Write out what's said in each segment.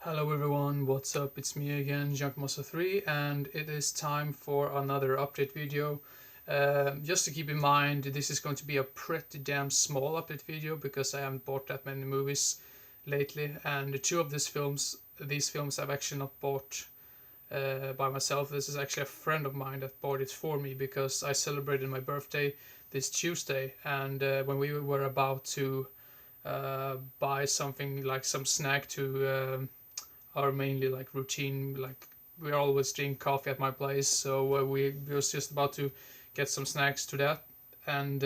Hello everyone, what's up? It's me again, Junkmonster3, and it is time for another update video. Just to keep in mind, this is going to be a pretty damn small update video because I haven't bought that many movies lately, and two of these films I've actually not bought by myself. This is actually a friend of mine that bought it for me because I celebrated my birthday this Tuesday, and when we were about to buy something like some snack to our mainly like routine, like we always drink coffee at my place, so we was just about to get some snacks to that, and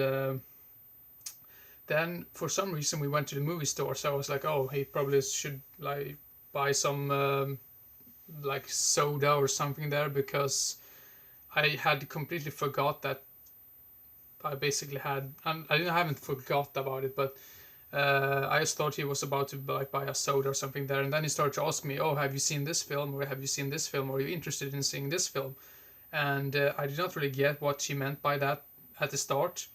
then for some reason we went to the movie store, so I was like, oh, he probably should like buy some like soda or something there, because I had completely forgot that I basically had, I haven't forgot about it, but I just thought he was about to like buy a soda or something there, and then he started to ask me, "Oh, have you seen this film? Or have you seen this film? Or are you interested in seeing this film?" And I did not really get what he meant by that at the start,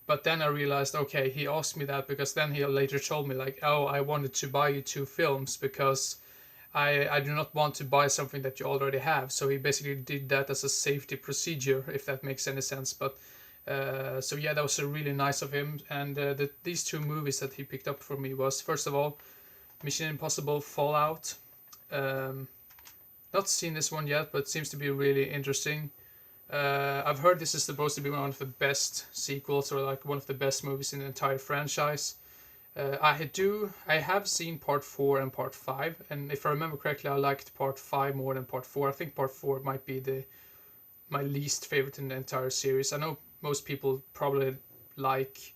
but then I realized, okay, he asked me that because then he later told me like, "Oh, I wanted to buy you two films because I do not want to buy something that you already have." So he basically did that as a safety procedure, if that makes any sense. But so yeah, that was really nice of him. And these two movies that he picked up for me was, first of all, Mission Impossible Fallout. Um, Not seen this one yet, but seems to be really interesting. I've heard this is supposed to be one of the best sequels, or like one of the best movies in the entire franchise. I have seen part 4 and part 5, and if I remember correctly, I liked part 5 more than part 4. I think part 4 might be the my least favorite in the entire series. I know most people probably like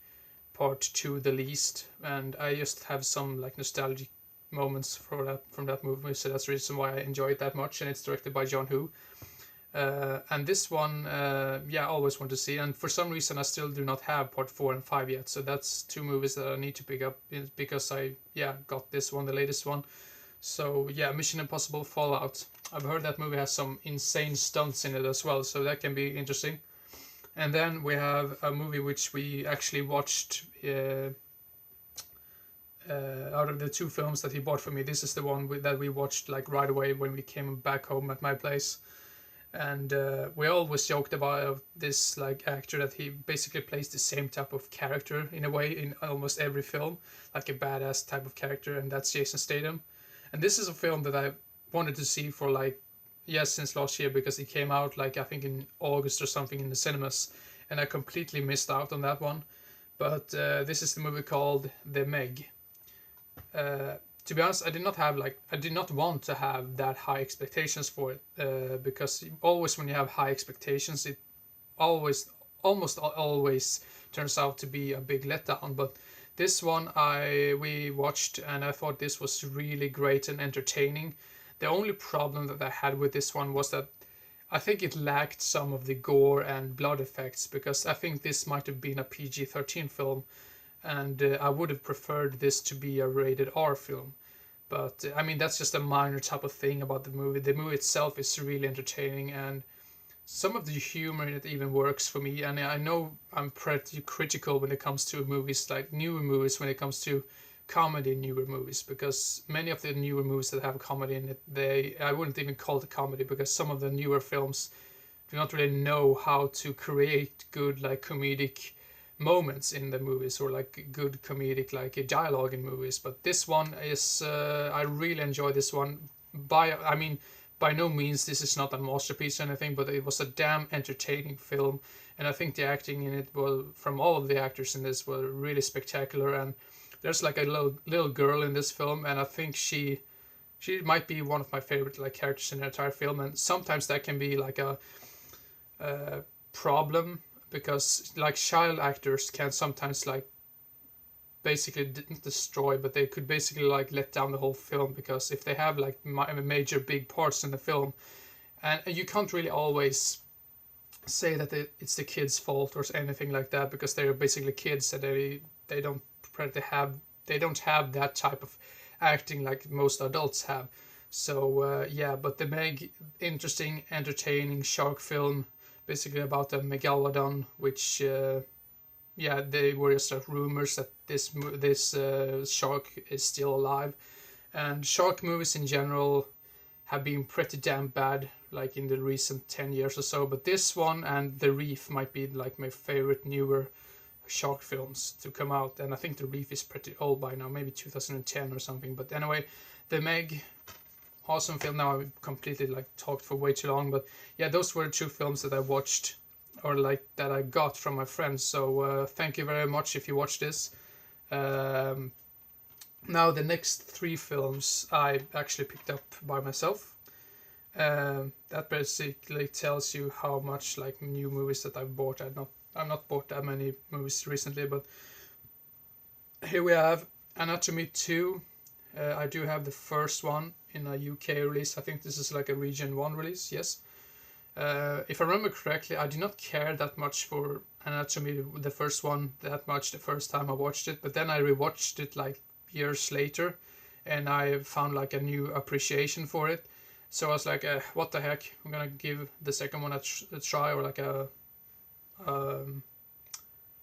part 2 the least, and I just have some like nostalgic moments for that from that movie, so that's the reason why I enjoy it that much. And it's directed by John Woo. And this one, yeah, I always want to see. And for some reason, I still do not have part 4 and 5 yet. So that's two movies that I need to pick up because I, yeah, got this one, the latest one. So yeah, Mission Impossible Fallout. I've heard that movie has some insane stunts in it as well, so that can be interesting. And then we have a movie which we actually watched out of the two films that he bought for me. This is the one that we watched like right away when we came back home at my place. And we always joked about this like actor that he basically plays the same type of character in a way in almost every film, like a badass type of character, and that's Jason Statham. And this is a film that I wanted to see for like, yes, since last year, because it came out like I think in August or something in the cinemas, and I completely missed out on that one. But this is the movie called The Meg. To be honest, I did not want to have that high expectations for it, because always when you have high expectations, it always almost always turns out to be a big letdown. But this one we watched, and I thought this was really great and entertaining. The only problem that I had with this one was that I think it lacked some of the gore and blood effects, because I think this might have been a PG-13 film, and I would have preferred this to be a rated R film. But I mean, that's just a minor type of thing about the movie. The movie itself is really entertaining, and some of the humor in it even works for me. And I know I'm pretty critical when it comes to movies, like newer movies, when it comes to comedy newer movies, because many of the newer movies that have comedy in it, I wouldn't even call it a comedy, because some of the newer films do not really know how to create good like comedic moments in the movies, or like good comedic like dialogue in movies. But this one is I really enjoy this one. I mean, by no means this is not a masterpiece or anything, but it was a damn entertaining film, and I think the acting in it, well, from all of the actors in this, were really spectacular. And there's like a little girl in this film, and I think she might be one of my favorite like characters in the entire film. And sometimes that can be like a problem, because like child actors can sometimes like basically destroy, but they could basically like let down the whole film, because if they have like major big parts in the film, and you can't really always say that it's the kids' fault or anything like that, because they're basically kids, and they don't have they don't have that type of acting like most adults have. So yeah, but the Meg, interesting, entertaining shark film, basically about a megalodon, which yeah, they were just rumors that this shark is still alive, And shark movies in general have been pretty damn bad, like in the recent 10 years or so. But this one and The Reef might be like my favorite newer shark films to come out. And I think The Reef is pretty old by now, maybe 2010 or something. But anyway, The Meg, awesome film. Now I completely like talked for way too long, but yeah, those were two films that I watched, or like that I got from my friends. So thank you very much if you watch this. Um, Now the next three films I actually picked up by myself. That basically tells you how much like new movies that I've bought. I've not bought that many movies recently, but here we have Anatomy 2. I do have the first one in a UK release. I think this is like a Region 1 release, yes. If I remember correctly, I did not care that much for Anatomy, the first one, that much the first time I watched it, but then I rewatched it like years later, and I found like a new appreciation for it. So I was like, what the heck? I'm gonna give the second one a try, or like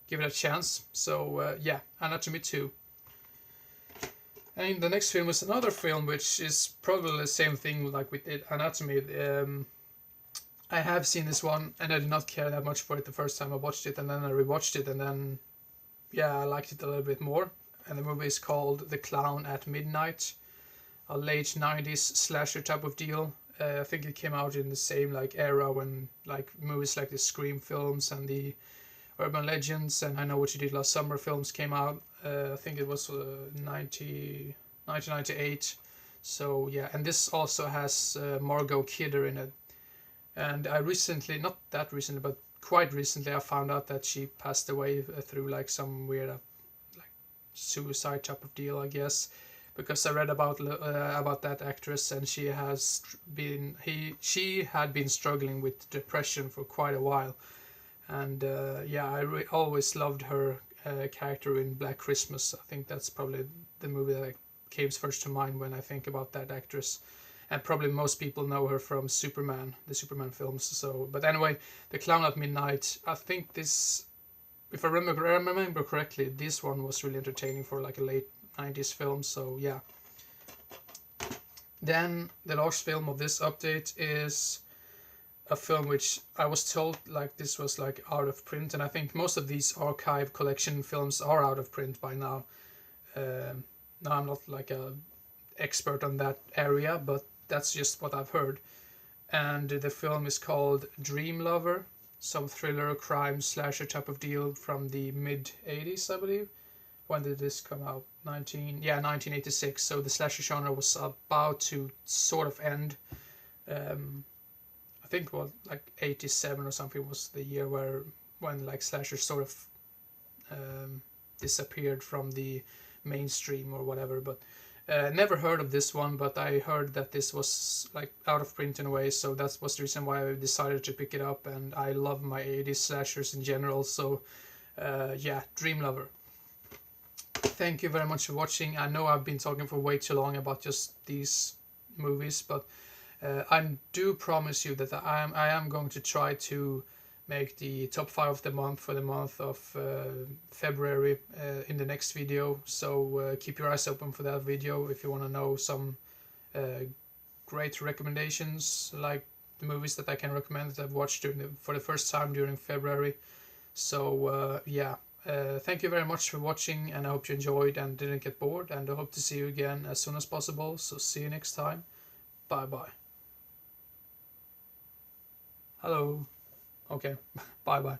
give it a chance. So yeah, Anatomy 2. And the next film is another film which is probably the same thing like with Anatomy. I have seen this one and I did not care that much for it the first time I watched it, and then I rewatched it, and then yeah, I liked it a little bit more. And the movie is called The Clown at Midnight, a late 90s slasher type of deal. I think it came out in the same like era when like movies like the Scream films and the Urban Legends and I Know What You Did Last Summer films came out. I think it was 1998. So yeah, and this also has Margot Kidder in it. And I recently, not that recently, but quite recently, I found out that she passed away through like some weird like suicide type of deal, I guess, because I read about that actress, and she had been struggling with depression for quite a while, and yeah, I always loved her character in Black Christmas. I think that's probably the movie that came first to mind when I think about that actress. And probably most people know her from Superman, the Superman films. So, but anyway, The Clown at Midnight. I think this, if I remember correctly, this one was really entertaining for like a late 90s film. So yeah. Then the last film of this update is a film which I was told like this was like out of print, and I think most of these archive collection films are out of print by now. Now I'm not like a expert on that area, but that's just what I've heard. And the film is called Dream Lover, some thriller, crime, slasher type of deal from the mid 80s, I believe. When did this come out? 1986. So the slasher genre was about to sort of end. I think what like 87 or something was the year when like slasher sort of disappeared from the mainstream or whatever. But never heard of this one, but I heard that this was like out of print in a way, so that was the reason why I decided to pick it up. And I love my 80s slashers in general, so yeah, Dream Lover. Thank you very much for watching. I know I've been talking for way too long about just these movies, but I do promise you that I am going to try to make the top 5 of the month for the month of February in the next video. So keep your eyes open for that video if you want to know some great recommendations, like the movies that I can recommend that I've watched for the first time during February. So yeah, thank you very much for watching, and I hope you enjoyed and didn't get bored, and I hope to see you again as soon as possible. So see you next time. Bye bye. Hello. Okay. Bye bye.